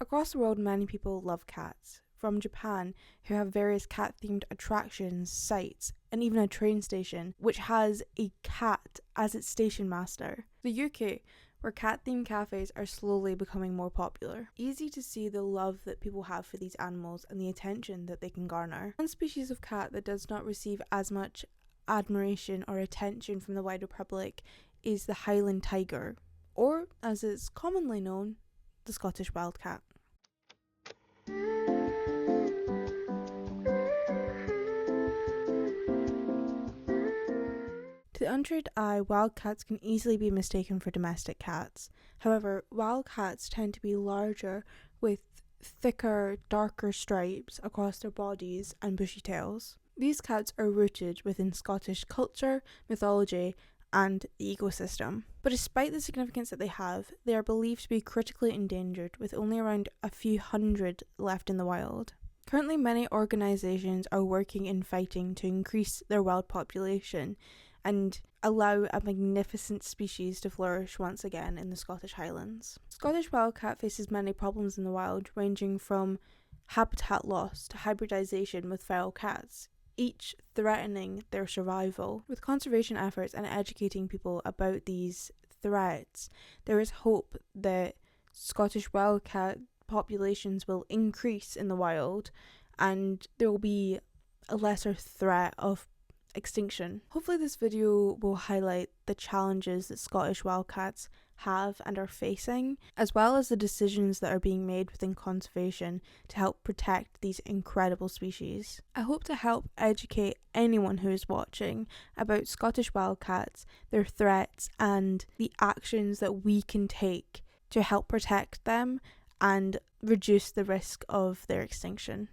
Across the world, many people love cats. From Japan, who have various cat-themed attractions, sites, and even a train station, which has a cat as its station master. The UK, where cat-themed cafes are slowly becoming more popular. Easy to see the love that people have for these animals and the attention that they can garner. One species of cat that does not receive as much admiration or attention from the wider public is the Highland tiger, or as it's commonly known, the Scottish Wildcat. To the untrained eye, wildcats can easily be mistaken for domestic cats. However, wildcats tend to be larger with thicker, darker stripes across their bodies and bushy tails. These cats are rooted within Scottish culture, mythology, and the ecosystem. But despite the significance that they have, they are believed to be critically endangered, with only around a few hundred left in the wild. Currently, many organisations are working in fighting to increase their wild population and allow a magnificent species to flourish once again in the Scottish Highlands. Scottish Wildcat faces many problems in the wild, ranging from habitat loss to hybridisation with feral cats, each threatening their survival. With conservation efforts and educating people about these threats, there is hope that Scottish Wildcat populations will increase in the wild and there will be a lesser threat of extinction. Hopefully this video will highlight the challenges that Scottish Wildcats have and are facing, as well as the decisions that are being made within conservation to help protect these incredible species. I hope to help educate anyone who is watching about Scottish Wildcats, their threats, and the actions that we can take to help protect them and reduce the risk of their extinction.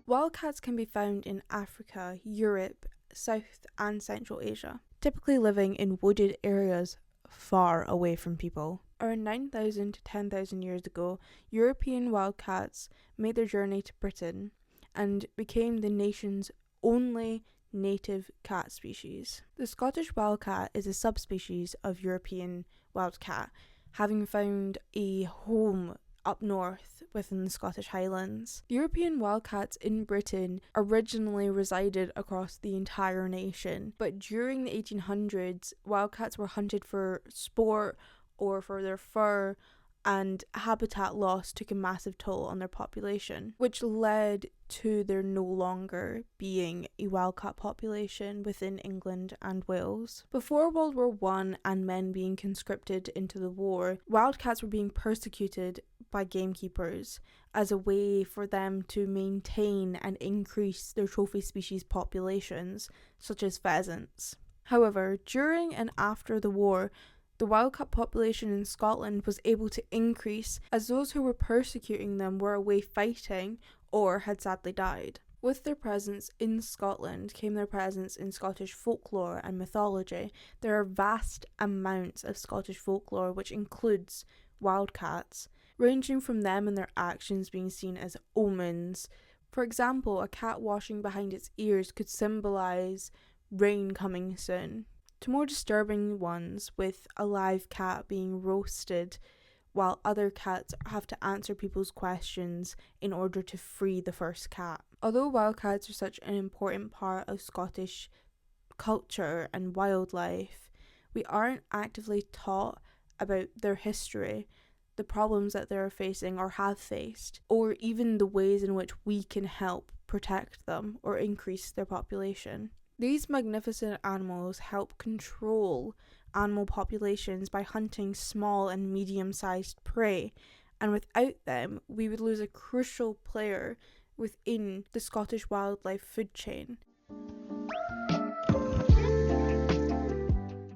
Wildcats can be found in Africa, Europe, South and Central Asia, typically living in wooded areas far away from people. Around 9,000 to 10,000 years ago, European wildcats made their journey to Britain and became the nation's only native cat species. The Scottish Wildcat is a subspecies of European wildcat, having found a home up north within the Scottish Highlands. European wildcats in Britain originally resided across the entire nation, but during the 1800s, wildcats were hunted for sport or for their fur, and habitat loss took a massive toll on their population, which led to there no longer being a wildcat population within England and Wales. Before World War I and men being conscripted into the war, wildcats were being persecuted by gamekeepers as a way for them to maintain and increase their trophy species populations, such as pheasants. However, during and after the war, the wildcat population in Scotland was able to increase as those who were persecuting them were away fighting or had sadly died. With their presence in Scotland came their presence in Scottish folklore and mythology. There are vast amounts of Scottish folklore which includes wildcats, ranging from them and their actions being seen as omens. For example, a cat washing behind its ears could symbolise rain coming soon, to more disturbing ones with a live cat being roasted while other cats have to answer people's questions in order to free the first cat. Although wildcats are such an important part of Scottish culture and wildlife, we aren't actively taught about their history, the problems that they're facing or have faced, or even the ways in which we can help protect them or increase their population. These magnificent animals help control animal populations by hunting small and medium-sized prey, and without them, we would lose a crucial player within the Scottish wildlife food chain.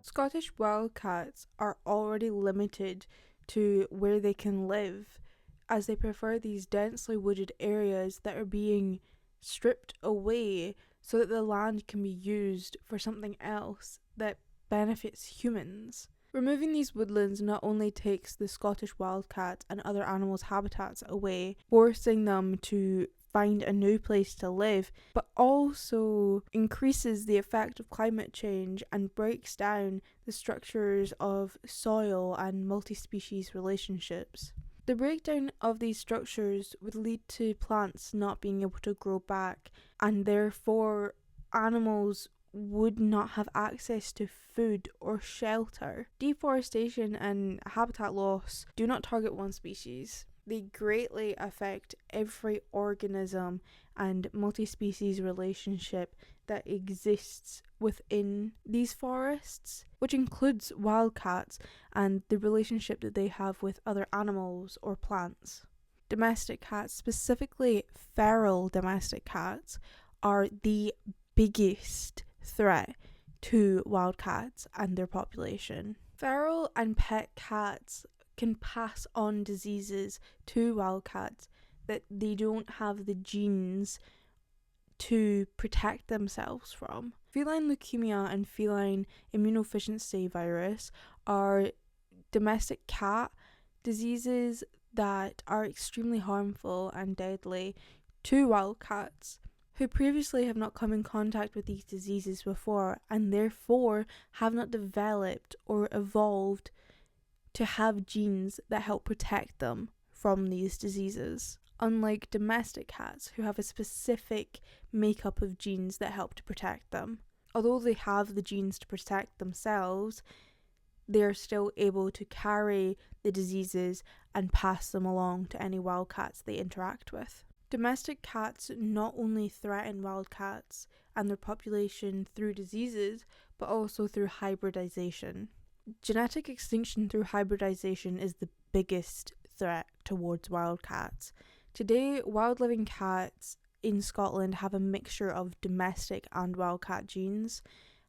Scottish wildcats are already limited to where they can live, as they prefer these densely wooded areas that are being stripped away so that the land can be used for something else that benefits humans. Removing these woodlands not only takes the Scottish wildcat and other animals' habitats away, forcing them to find a new place to live, but also increases the effect of climate change and breaks down the structures of soil and multi-species relationships. The breakdown of these structures would lead to plants not being able to grow back, and therefore animals would not have access to food or shelter. Deforestation and habitat loss do not target one species. They greatly affect every organism and multi-species relationship that exists within these forests, which includes wildcats and the relationship that they have with other animals or plants. Domestic cats, specifically feral domestic cats, are the biggest threat to wildcats and their population. Feral and pet cats can pass on diseases to wildcats that they don't have the genes to protect themselves from. Feline leukemia and feline immunodeficiency virus are domestic cat diseases that are extremely harmful and deadly to wildcats who previously have not come in contact with these diseases before and therefore have not developed or evolved to have genes that help protect them from these diseases. Unlike domestic cats who have a specific makeup of genes that help to protect them. Although they have the genes to protect themselves, they are still able to carry the diseases and pass them along to any wildcats they interact with. Domestic cats not only threaten wildcats and their population through diseases, but also through hybridization. Genetic extinction through hybridization is the biggest threat towards wildcats. Today, wild living cats in Scotland have a mixture of domestic and wildcat genes,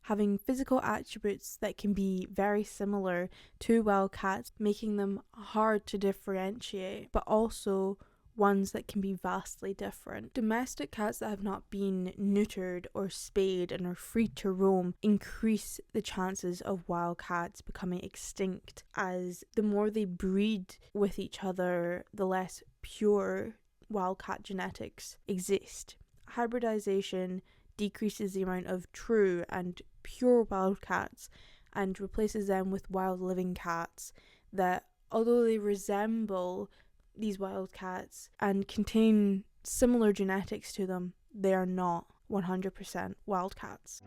having physical attributes that can be very similar to wildcats, making them hard to differentiate, but also ones that can be vastly different. Domestic cats that have not been neutered or spayed and are free to roam increase the chances of wildcats becoming extinct, as the more they breed with each other, the less pure wildcat genetics exist. Hybridization decreases the amount of true and pure wildcats and replaces them with wild living cats that, although they resemble these wildcats and contain similar genetics to them, they are not 100% wildcats.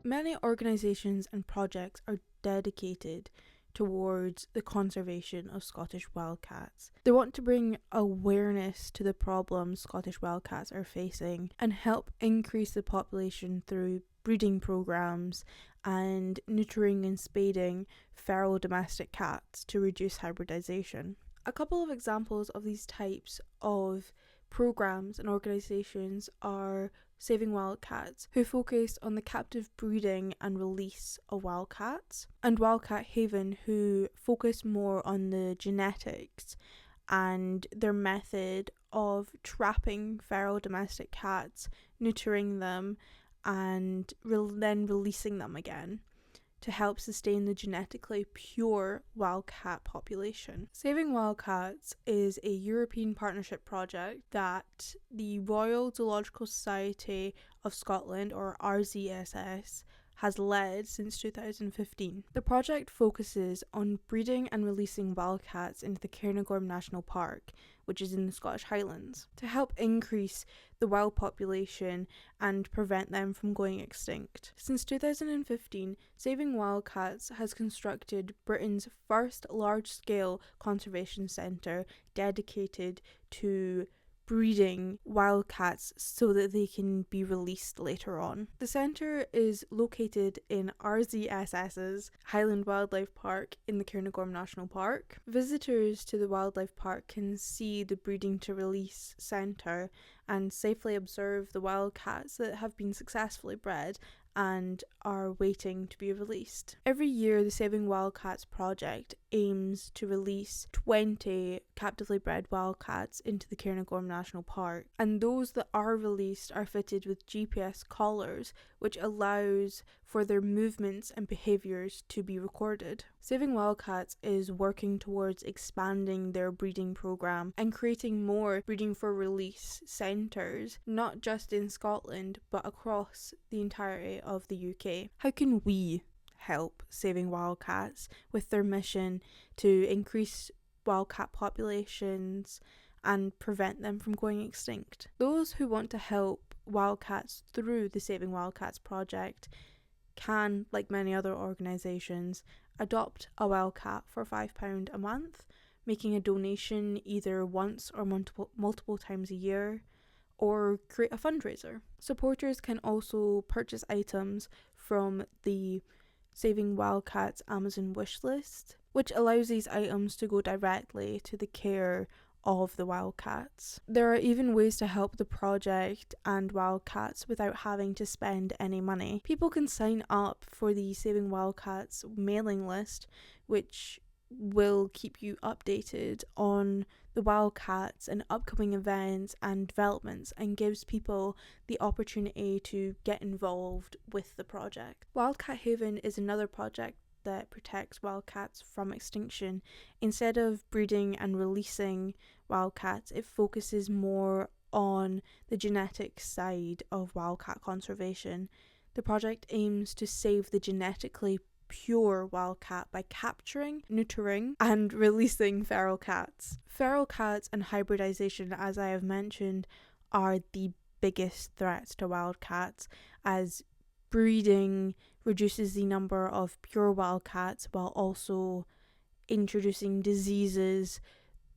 Many organisations and projects are dedicated towards the conservation of Scottish wildcats. They want to bring awareness to the problems Scottish wildcats are facing and help increase the population through breeding programs and neutering and spading feral domestic cats to reduce hybridization. A couple of examples of these types of programs and organisations are Saving Wildcats, who focus on the captive breeding and release of wildcats, and Wildcat Haven, who focus more on the genetics and their method of trapping feral domestic cats, neutering them, and then releasing them again to help sustain the genetically pure wildcat population. Saving Wildcats is a European partnership project that the Royal Zoological Society of Scotland, or RZSS, has led since 2015. The project focuses on breeding and releasing wildcats into the Cairngorm National Park, which is in the Scottish Highlands, to help increase the wild population and prevent them from going extinct. Since 2015, Saving Wildcats has constructed Britain's first large-scale conservation centre dedicated to breeding wildcats so that they can be released later on. The centre is located in RZSS's Highland Wildlife Park in the Cairngorm National Park. Visitors to the wildlife park can see the breeding to release centre and safely observe the wildcats that have been successfully bred and are waiting to be released. Every year, the Saving Wildcats project aims to release 20 captively bred wildcats into the Cairngorm National Park, and those that are released are fitted with GPS collars, which allows for their movements and behaviours to be recorded. Saving Wildcats is working towards expanding their breeding programme and creating more breeding for release centres, not just in Scotland but across the entirety of the UK. How can we help Saving Wildcats with their mission to increase wildcat populations and prevent them from going extinct? Those who want to help wildcats through the Saving Wildcats project can, like many other organisations, adopt a wildcat for £5 a month, making a donation either once or multiple times a year, or create a fundraiser. Supporters can also purchase items from the Saving Wildcats Amazon wishlist, which allows these items to go directly to the care of the wildcats. There are even ways to help the project and wildcats without having to spend any money. People can sign up for the Saving Wildcats mailing list, which will keep you updated on the wildcats and upcoming events and developments, and gives people the opportunity to get involved with the project. Wildcat Haven is another project that protects wildcats from extinction. Instead of breeding and releasing wildcats, it focuses more on the genetic side of wildcat conservation. The project aims to save the genetically pure wildcat by capturing, neutering, and releasing feral cats. Feral cats and hybridization, as I have mentioned, are the biggest threats to wildcats, as breeding reduces the number of pure wildcats while also introducing diseases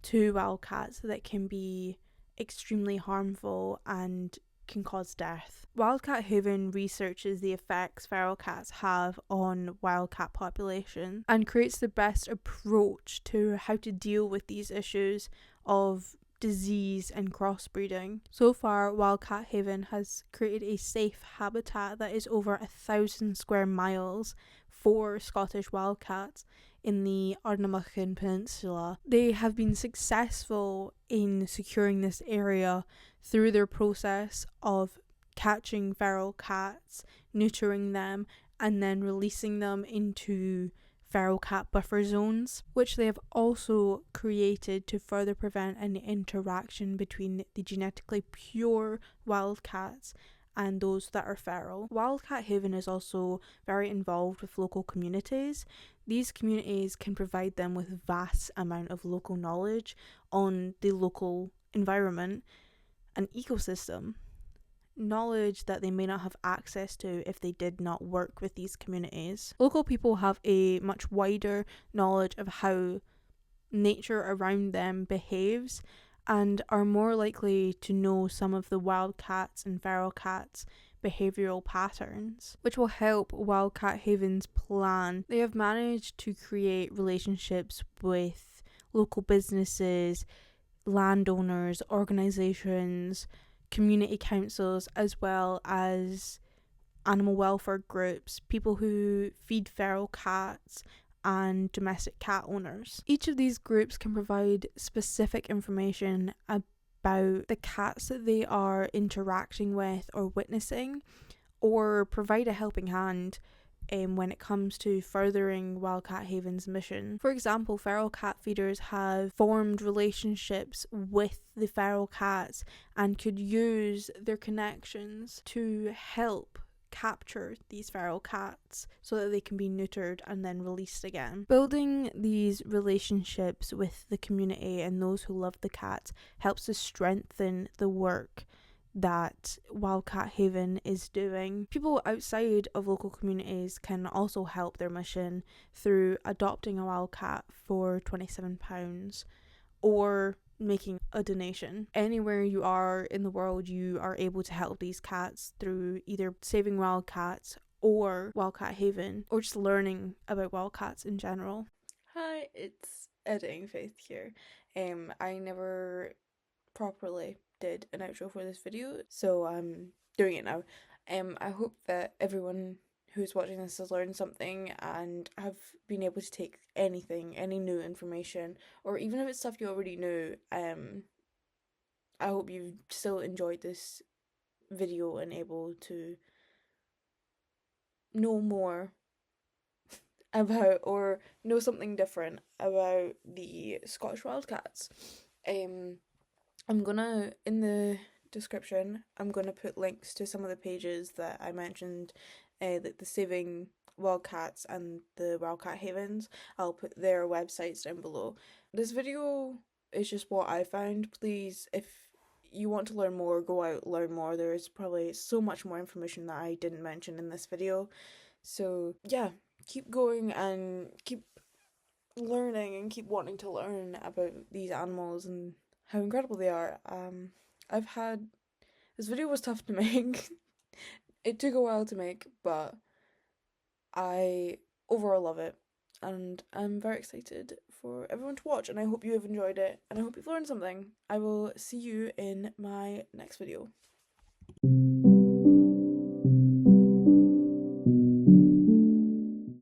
to wildcats that can be extremely harmful and can cause death. Wildcat Haven researches the effects feral cats have on wildcat population and creates the best approach to how to deal with these issues of disease and crossbreeding. So far, Wildcat Haven has created a safe habitat that is over 1,000 square miles for Scottish wildcats in the Ardnamurchan Peninsula. They have been successful in securing this area through their process of catching feral cats, neutering them, and then releasing them into feral cat buffer zones, which they have also created to further prevent any interaction between the genetically pure wildcats and those that are feral. Wildcat Haven is also very involved with local communities. These communities can provide them with vast amount of local knowledge on the local environment and ecosystem, knowledge that they may not have access to if they did not work with these communities. Local people have a much wider knowledge of how nature around them behaves and are more likely to know some of the wildcats and feral cats' behavioural patterns, which will help Wildcat Haven's plan. They have managed to create relationships with local businesses, landowners, organisations, community councils, as well as animal welfare groups, people who feed feral cats, and domestic cat owners. Each of these groups can provide specific information about the cats that they are interacting with or witnessing, or provide a helping hand when it comes to furthering Wildcat Haven's mission. For example, feral cat feeders have formed relationships with the feral cats and could use their connections to help capture these feral cats so that they can be neutered and then released again. Building these relationships with the community and those who love the cats helps to strengthen the work that Wildcat Haven is doing. People outside of local communities can also help their mission through adopting a wildcat for £27 or making a donation. Anywhere you are in the world, you are able to help these cats through either Saving Wildcats or Wildcat Haven, or just learning about wildcats in general. Hi, it's Editing Faith here. I never properly did an outro for this video, so I'm doing it now. I hope that everyone who's watching this has learned something and have been able to take anything, any new information, or even if it's stuff you already knew. I hope you've still enjoyed this video and able to know more about or know something different about the Scottish Wildcats. I'm gonna, in the description, I'm gonna put links to some of the pages that I mentioned, like the Saving Wildcats and the Wildcat Havens. I'll put their websites down below. This video is just what I found. Please, if you want to learn more, go out, learn more. There is probably so much more information that I didn't mention in this video. So yeah, keep going and keep learning and keep wanting to learn about these animals and how incredible they are. I've had this video was tough to make. It took a while to make, but I overall love it and I'm very excited for everyone to watch, and I hope you have enjoyed it and I hope you've learned something. I will see you in my next video.